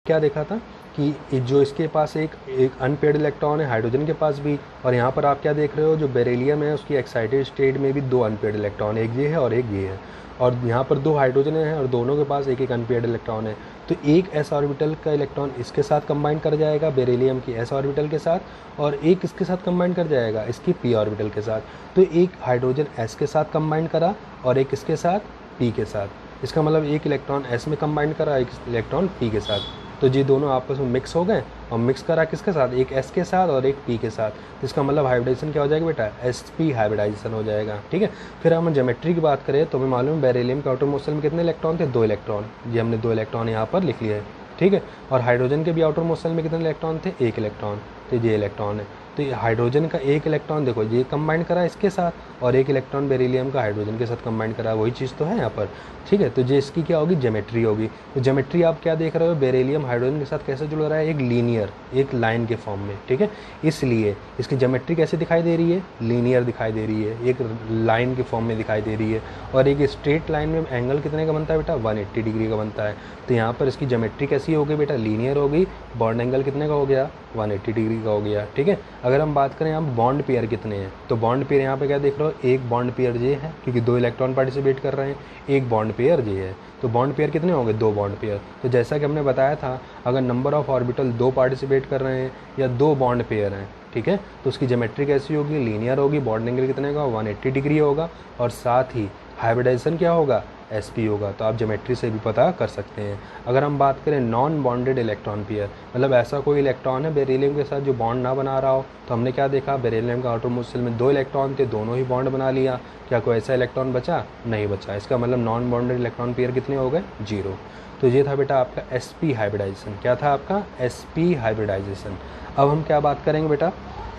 क्या देखा था कि जो इसके पास एक अनपेयर्ड इलेक्ट्रॉन है हाइड्रोजन के पास भी, और यहाँ पर आप क्या देख रहे हो, जो बेरिलियम है उसकी एक्साइटेड स्टेट में भी 2 अनपेयर्ड इलेक्ट्रॉन, एक ये है और एक ये है, और यहाँ पर 2 हाइड्रोजन है और दोनों के पास एक एक अनपेयर्ड इलेक्ट्रॉन है। तो एक एस ऑर्बिटल का इलेक्ट्रॉन इसके साथ कंबाइन कर जाएगा बेरिलियम की एस ऑर्बिटल के साथ, और एक इसके साथ कंबाइन कर जाएगा इसकी पी ऑर्बिटल के साथ। तो एक हाइड्रोजन एस के साथ कंबाइन करा और एक इसके साथ पी के साथ। इसका मतलब एक इलेक्ट्रॉन एस में कंबाइन करा, एक इलेक्ट्रॉन पी के साथ। तो ये दोनों आपस में मिक्स हो गए, और मिक्स करा किसके साथ, एक एस के साथ और एक पी के साथ। इसका मतलब हाइब्रिडाइजेशन क्या हो जाएगा बेटा, sp हाइब्रिडाइजेशन हो जाएगा। ठीक है, फिर हम ज्योमेट्री की बात करें तो हमें मालूम है बेरिलियम के आउटरमोस्ट शेल में कितने इलेक्ट्रॉन थे, 2 इलेक्ट्रॉन। ये हमने 2 इलेक्ट्रॉन यहाँ पर लिख लिए है। ठीक है, और हाइड्रोजन के भी आउटरमोस्ट शेल में कितने इलेक्ट्रॉन थे, 1 इलेक्ट्रॉन। तो ये इलेक्ट्रॉन है, तो ये हाइड्रोजन का 1 इलेक्ट्रॉन देखो ये कंबाइन करा इसके साथ, और 1 इलेक्ट्रॉन बेरिलियम का हाइड्रोजन के साथ कंबाइन करा, वही चीज़ तो है यहाँ पर। ठीक है, तो ये इसकी क्या होगी, ज्योमेट्री होगी। तो ज्योमेट्री आप क्या देख रहे हो, बेरिलियम हाइड्रोजन के साथ कैसे जुड़ रहा है, एक लीनियर, एक लाइन के फॉर्म में। ठीक है, इसलिए इसकी ज्योमेट्री कैसे दिखाई दे रही है, लीनियर दिखाई दे रही है, एक लाइन के फॉर्म में दिखाई दे रही है। और एक स्ट्रेट लाइन में एंगल कितने का बनता है बेटा, 180 डिग्री का बनता है। तो यहाँ पर इसकी ज्योमेट्री कैसी होगी बेटा, लीनियर होगी। बॉन्ड एंगल कितने का हो गया, 180 डिग्री का हो गया। ठीक है, अगर हम बात करें यहाँ बॉन्ड पेयर कितने हैं, तो बॉन्ड पेयर यहाँ पे क्या देख रहे हो, एक बॉन्ड पेयर ये है क्योंकि 2 इलेक्ट्रॉन पार्टिसिपेट कर रहे हैं, एक बॉन्ड पेयर ये है। तो बॉन्ड पेयर कितने होंगे, 2 बॉन्ड पेयर। तो जैसा कि हमने बताया था, अगर नंबर ऑफ ऑर्बिटल 2 पार्टिसिपेट कर रहे हैं या 2 बॉन्ड पेयर हैं, ठीक है, तो उसकी ज्योमेट्री कैसी होगी, लीनियर होगी। बॉन्ड एंगल कितने का, 180 डिग्री होगा, और साथ ही हाइब्रिडाइजेशन क्या होगा, sp होगा। तो आप ज्योमेट्री से भी पता कर सकते हैं। अगर हम बात करें नॉन बॉन्डेड इलेक्ट्रॉन पेयर, मतलब ऐसा कोई इलेक्ट्रॉन है बेरिलियम के साथ जो बॉन्ड ना बना रहा हो, तो हमने क्या देखा, बेरिलियम का आउटरमोस्ट शेल में 2 इलेक्ट्रॉन थे, दोनों ही बॉन्ड बना लिया। क्या कोई ऐसा इलेक्ट्रॉन बचा, नहीं बचा। इसका मतलब नॉन बॉन्डेड इलेक्ट्रॉन पेयर कितने हो गए, 0। तो ये था बेटा आपका sp हाइब्रिडाइजेशन। क्या था आपका, sp हाइब्रिडाइजेशन। अब हम क्या बात करेंगे बेटा,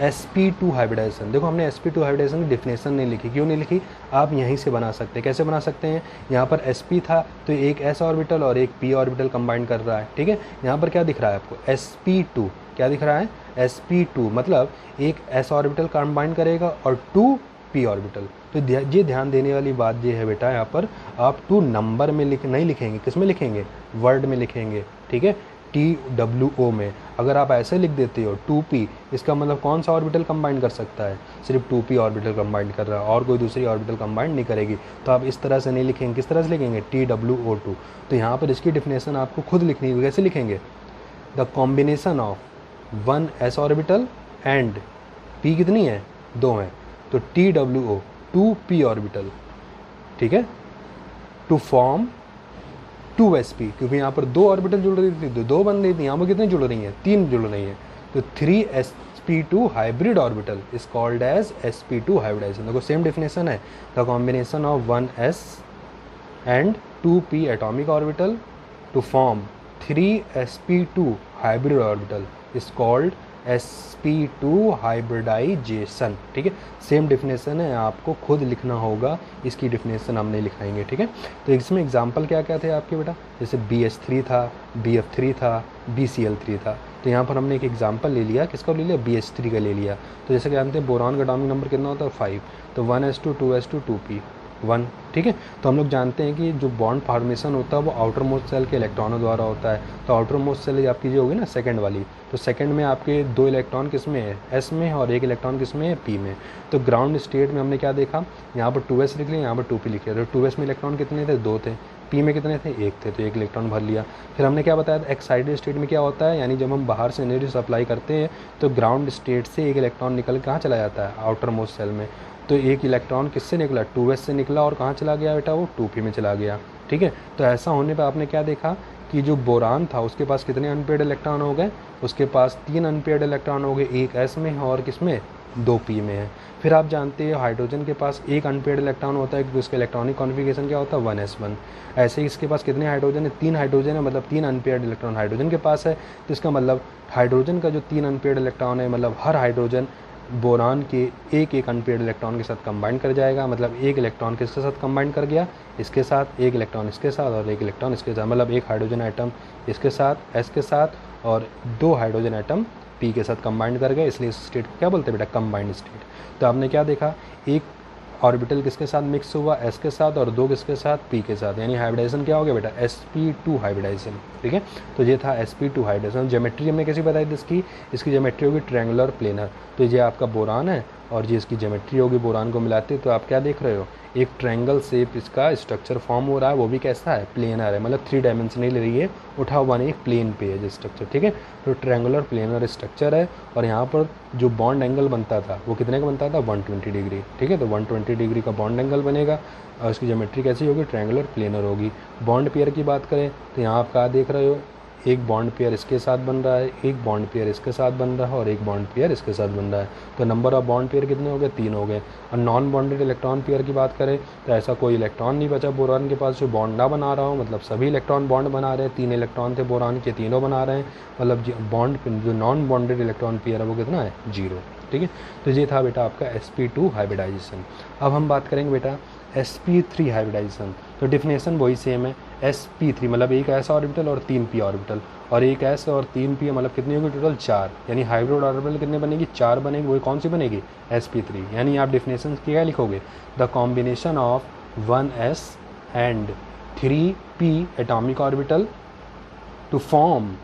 sp2 हाइब्रिडाइजेशन। देखो हमने sp2 हाइब्रिडाइजेशन की डिफिनेशन नहीं लिखी, क्यों नहीं लिखी, आप यहीं से बना सकते हैं। कैसे बना सकते हैं, यहाँ पर sp था तो एक s ऑर्बिटल और एक p ऑर्बिटल कंबाइन कर रहा है। ठीक है, यहाँ पर क्या दिख रहा है आपको, sp2 क्या दिख रहा है, sp2 मतलब एक s ऑर्बिटल कंबाइन करेगा और 2 p ऑर्बिटल। तो ये ध्यान देने वाली बात ये है बेटा, यहाँ पर आप 2 नंबर में नहीं लिखेंगे, किस में लिखेंगे, वर्ड में लिखेंगे। ठीक है, TWO में। अगर आप ऐसे लिख देते हो 2p, इसका मतलब कौन सा ऑर्बिटल कंबाइन कर सकता है, सिर्फ 2p ऑर्बिटल कंबाइन कर रहा है, और कोई दूसरी ऑर्बिटल कंबाइन नहीं करेगी। तो आप इस तरह से नहीं लिखेंगे, किस तरह से लिखेंगे, TWO2। तो यहाँ पर इसकी डिफिनेशन आपको खुद लिखनी है। कैसे लिखेंगे, the combination of 1 s orbital and p कितनी है, 2 है, तो TWO 2p ऑर्बिटल। ठीक है, टू फॉर्म 2sp, क्योंकि यहाँ पर 2 ऑर्बिटल जुड़ रही थी, 2 बन रही थी, यहाँ पर कितनी जुड़ रही हैं, 3 जुड़ रही हैं। तो 3sp2 hybrid orbital is called as sp2 hybridization. देखो सेम डिफिनेशन है, the combination of 1s and 2p atomic orbital to form 3sp2 hybrid orbital is called sp2 hybridization. ठीक है, सेम डिफिनेशन है, आपको खुद लिखना होगा, इसकी डिफिनेशन हम नहीं लिखाएंगे। ठीक है, तो इसमें एग्जांपल क्या क्या थे आपके बेटा, जैसे BH3 था, BF3 था, BCl3 था। तो यहाँ पर हमने एक एग्जांपल ले लिया, किसका ले लिया, BH3 का ले लिया। तो जैसे कि जानते हैं बोरान का एटॉमिक नंबर कितना होता है, 5। तो 1s2 2s2 2p 1। ठीक है, तो हम लोग जानते हैं कि जो बॉन्ड फॉर्मेशन होता है वो आउटर मोस्ट सेल के इलेक्ट्रॉनों द्वारा होता है। तो आउटर मोस्ट सेल आपकी जो होगी ना सेकंड वाली, तो सेकंड में आपके 2 इलेक्ट्रॉन किस में है, s में, और 1 इलेक्ट्रॉन किस में है, p में। तो ग्राउंड स्टेट में हमने क्या देखा, यहाँ पर 2s लिख लिया, यहाँ पर 2p लिख लिया। तो 2s में इलेक्ट्रॉन कितने थे, 2 थे, p में कितने थे, 1 थे, तो 1 इलेक्ट्रॉन भर लिया। फिर हमने क्या बताया, एक्साइटेड स्टेट में क्या होता है, यानी जब हम बाहर से एनर्जी सप्लाई करते हैं तो ग्राउंड स्टेट से 1 इलेक्ट्रॉन निकल कहाँ चला जाता है, आउटर मोस्ट सेल में। तो 1 इलेक्ट्रॉन किससे निकला, 2s से निकला, और कहाँ चला गया बेटा, वो 2p में चला गया। ठीक है, तो ऐसा होने पर आपने क्या देखा कि जो बोरान था उसके पास कितने अनपेयर्ड इलेक्ट्रॉन हो गए, उसके पास 3 अनपेयर्ड इलेक्ट्रॉन हो गए, एक s में और किस में, 2p में है। फिर आप जानते हैं हाइड्रोजन के पास 1 अनपेयर्ड इलेक्ट्रॉन होता है, क्योंकि उसका इलेक्ट्रॉनिक कॉन्फ़िगरेशन क्या होता है, 1s1। ऐसे ही इसके पास कितने हाइड्रोजन है, 3 हाइड्रोजन है, मतलब 3 अनपेयर्ड इलेक्ट्रॉन हाइड्रोजन के पास है। तो इसका मतलब हाइड्रोजन का जो 3 अनपेयर्ड इलेक्ट्रॉन है, मतलब हर हाइड्रोजन बोरान के एक अनपेयर्ड इलेक्ट्रॉन के साथ कंबाइन कर जाएगा। मतलब 1 इलेक्ट्रॉन किसके साथ कंबाइन कर गया, इसके साथ, 1 इलेक्ट्रॉन इसके साथ और 1 इलेक्ट्रॉन इसके साथ, मतलब 1 हाइड्रोजन एटम इसके साथ, s के साथ, और 2 हाइड्रोजन एटम p के साथ कंबाइंड कर गए, इसलिए इस स्टेट को क्या बोलते हैं बेटा, कंबाइंड स्टेट। तो आपने क्या देखा, एक ऑर्बिटल किसके साथ मिक्स हुआ, s के साथ, और 2 किसके साथ, p के साथ, यानी हाइब्रिडाइजेशन क्या हो गया बेटा, sp2 हाइब्रिडाइजेशन। ठीक है, तो ये था sp2 हाइब्रिडाइजेशन। ज्योमेट्री हमने कैसी बताई थी इसकी ज्योमेट्री होगी ट्रायंगुलर प्लेनर। तो ये आपका बोरान है और ये इसकी ज्योमेट्री होगी, बोरान को मिलाते तो आप क्या देख रहे हो, एक ट्रायंगल शेप इसका स्ट्रक्चर फॉर्म हो रहा है, वो भी कैसा है, प्लेनर है, मतलब 3 डायमेंशनल ये उठा हुआ नहीं, एक प्लेन पे है जो स्ट्रक्चर। ठीक है, तो ट्रायंगुलर प्लेनर स्ट्रक्चर है और यहाँ पर जो बॉन्ड एंगल बनता था वो कितने का बनता था, 120 डिग्री। ठीक है, तो 120 डिग्री का बॉन्ड एंगल बनेगा और इसकी ज्योमेट्री कैसी होगी, ट्रायंगुलर प्लेनर होगी। बॉन्ड पेयर की बात करें तो यहाँ आप क्या देख रहे हो, एक बॉन्ड पेयर इसके साथ बन रहा है, एक बॉन्ड पेयर इसके साथ बन रहा है और एक बॉन्ड पेयर इसके साथ बन रहा है। तो नंबर ऑफ बॉन्ड पेयर कितने हो गए, 3 हो गए। और नॉन बॉन्डेड इलेक्ट्रॉन पेयर की बात करें तो ऐसा कोई इलेक्ट्रॉन नहीं बचा बोरान के पास जो बॉन्ड ना बना रहा हो, मतलब सभी इलेक्ट्रॉन बॉन्ड बना रहे हैं। 3 इलेक्ट्रॉन थे बोरान के, तीनों बना रहे हैं, मतलब बॉन्ड जो नॉन बॉन्डेड इलेक्ट्रॉन पेयर है वो कितना है, 0। ठीक है, तो ये था बेटा आपका sp2 हाइब्रिडाइजेशन। अब हम बात करेंगे बेटा sp3 हाइब्रिडाइजेशन। तो डिफिनेशन वही सेम है, sp3 मतलब एक s ऑर्बिटल और 3 p ऑर्बिटल, और एक s और 3 p मतलब कितनी होगी टोटल 4, यानी हाइब्रिड ऑर्बिटल कितने बनेगी, 4 बनेगी। वही कौन सी बनेगी, sp3। यानी आप डिफिनेशन क्या लिखोगे, the combination of 1s and 3p atomic orbital to form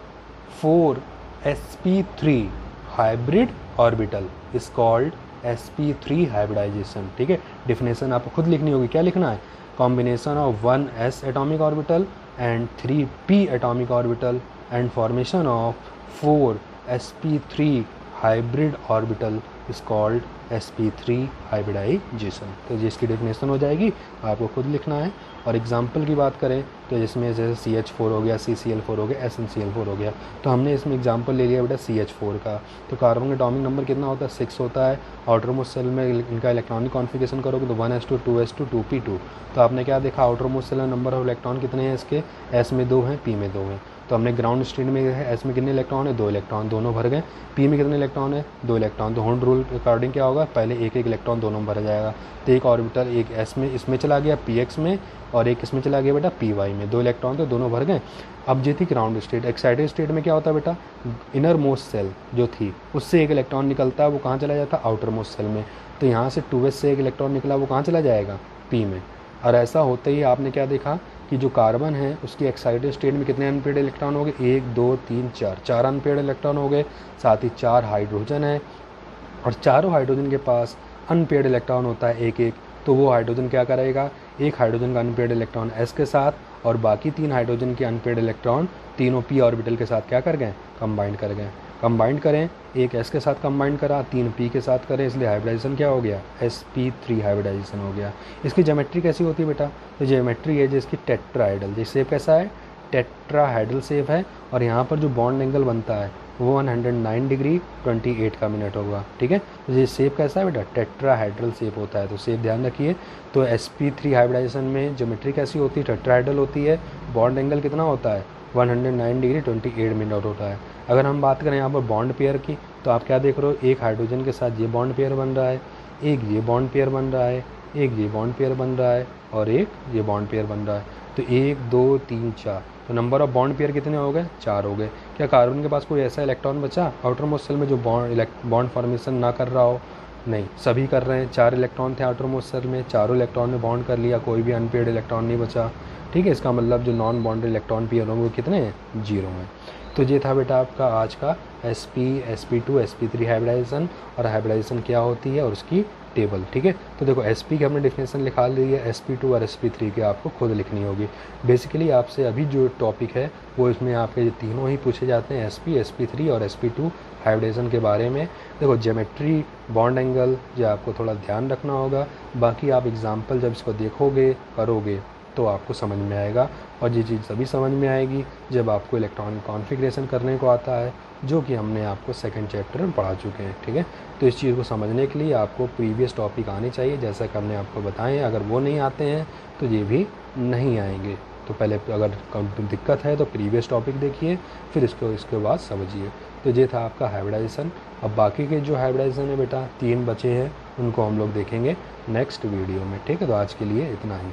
4sp3 hybrid orbital is called sp3 hybridization. ठीक है, डिफिनेशन आपको खुद लिखनी होगी, क्या लिखना है, combination of 1s atomic orbital and 3p atomic orbital and formation of 4sp3 hybrid orbital is called sp3 hybridization. तो जिसकी डेफिनेशन हो जाएगी आपको खुद लिखना है। और एग्जाम्पल की बात करें तो जिसमें जैसे CH4 हो गया, CCl4 हो गया, SnCl4 हो गया, तो हमने इसमें एग्जाम्पल ले लिया बेटा CH4 का। तो कार्बन का एटॉमिक नंबर कितना होता है, 6 होता है। आउटरमोस्ट सेल में इनका इलेक्ट्रॉनिक कॉन्फ़िगरेशन करोगे तो 1s2 2s2 2p2। तो आपने क्या देखा, आउटरमोस्ट सेल में नंबर ऑफ इलेक्ट्रॉन कितने हैं इसके, s में 2 हैं, p में 2 हैं। तो हमने ग्राउंड स्टेट में है, s में कितने इलेक्ट्रॉन है, 2 इलेक्ट्रॉन, दोनों भर गए। p में कितने इलेक्ट्रॉन है, 2 इलेक्ट्रॉन। तो होल्ड रूल के अकॉर्डिंग क्या होगा, पहले एक एक इलेक्ट्रॉन दोनों में भरा जाएगा। तो एक ऑर्बिटल एक s में इसमें चला गया px में, और एक इसमें चला गया बेटा py में, 2 इलेक्ट्रॉन तो दोनों भर गए। अब ये थी ग्राउंड स्टेट। एक्साइटेड स्टेट में क्या होता है बेटा, इनर मोस्ट सेल जो थी उससे एक इलेक्ट्रॉन निकलता है, वो कहाँ चला जाता है, आउटर मोस्ट सेल में। तो यहाँ से 2s से एक इलेक्ट्रॉन निकला, वो कहाँ चला जाएगा, p में। और ऐसा होते ही आपने क्या देखा कि जो कार्बन है उसकी एक्साइटेड स्टेट में कितने अनपेयर्ड इलेक्ट्रॉन हो गए, 1 2 3 4, 4 अनपेयर्ड इलेक्ट्रॉन हो गए। साथ ही 4 हाइड्रोजन है और चारों हाइड्रोजन के पास अनपेयर्ड इलेक्ट्रॉन होता है एक एक। तो वो हाइड्रोजन क्या करेगा, एक हाइड्रोजन का अनपेयर्ड इलेक्ट्रॉन s के साथ और बाकी 3 हाइड्रोजन के अनपेयर्ड इलेक्ट्रॉन तीनों p ऑर्बिटल के साथ क्या कर गए, कंबाइंड कर गए। कंबाइंड करें, एक s के साथ कंबाइंड करा, 3 p के साथ करें, इसलिए हाइब्रिडाइजेशन क्या हो गया, sp3 हाइब्रिडाइजेशन हो गया। इसकी ज्योमेट्री कैसी होती है बेटा, तो ज्योमेट्री है जिसकी टेट्राहेड्रल, ये शेप कैसा है, टेट्राहेड्रल शेप है। और यहाँ पर जो बॉन्ड एंगल बनता है वो 109 डिग्री 28 का मिनट होगा। ठीक है, तो ये शेप कैसा है बेटा, टेट्राहेड्रल शेप होता है, तो शेप ध्यान रखिए। तो sp3 हाइब्रिडाइजेशन में ज्योमेट्री कैसी होती है, टेट्राहेड्रल होती है। बॉन्ड एंगल कितना होता है, 109 डिग्री 28 मिनट होता है। अगर हम बात करें यहाँ पर बॉन्ड पेयर की, तो आप क्या देख रहे हो, एक हाइड्रोजन के साथ ये बॉन्ड पेयर बन रहा है, एक ये बॉन्ड पेयर बन रहा है, एक ये बॉन्ड पेयर बन रहा है और एक ये बॉन्ड पेयर बन रहा है। तो 1 2 3 4, तो नंबर ऑफ बॉन्ड पेयर कितने हो गए, 4 हो गए। क्या कार्बन के पास कोई ऐसा इलेक्ट्रॉन बचा आउटर मोस्ट सेल में जो बॉन्ड फॉर्मेशन ना कर रहा हो, नहीं, सभी कर रहे हैं। 4 इलेक्ट्रॉन थे आउटर मोस्ट सेल में, चारों इलेक्ट्रॉन ने बॉन्ड कर लिया, कोई भी अनपेयर्ड इलेक्ट्रॉन नहीं बचा। ठीक है, इसका मतलब जो नॉन बॉन्डेड इलेक्ट्रॉन पेयर होंगे वो कितने हैं, 0 हैं। तो ये था बेटा आपका आज का sp sp2 sp3 हाइब्रिडाइजेशन, और हाइब्रिडाइजेशन क्या होती है और उसकी टेबल। ठीक है, तो देखो sp की हमने डिफिनेशन लिखा ली है, sp2 और sp3 की आपको खुद लिखनी होगी। बेसिकली आपसे अभी जो टॉपिक है वो इसमें आपके ये तीनों ही पूछे जाते हैं, sp sp3 और sp2 हाइब्रिडाइजेशन के बारे में। देखो ज्योमेट्री, बॉन्ड एंगल, ये आपको थोड़ा ध्यान रखना होगा। बाकी आप एग्जाम्पल जब इसको देखोगे करोगे तो आपको समझ में आएगा, और ये चीज़ तभी समझ में आएगी जब आपको इलेक्ट्रॉनिक कॉन्फ़िगरेशन करने को आता है, जो कि हमने आपको सेकंड चैप्टर में पढ़ा चुके हैं। ठीक है, तो इस चीज़ को समझने के लिए आपको प्रीवियस टॉपिक आने चाहिए, जैसा कि हमने आपको बताए हैं। अगर वो नहीं आते हैं तो ये भी नहीं आएंगे। तो पहले अगर दिक्कत है तो प्रीवियस टॉपिक देखिए, फिर इसके बाद समझिए। तो ये था आपका हाइब्रिडाइजेशन। अब बाकी के जो हाइब्रिडाइजेशन है बेटा 3 बचे हैं, उनको हम लोग देखेंगे नेक्स्ट वीडियो में। ठीक है, तो आज के लिए इतना ही।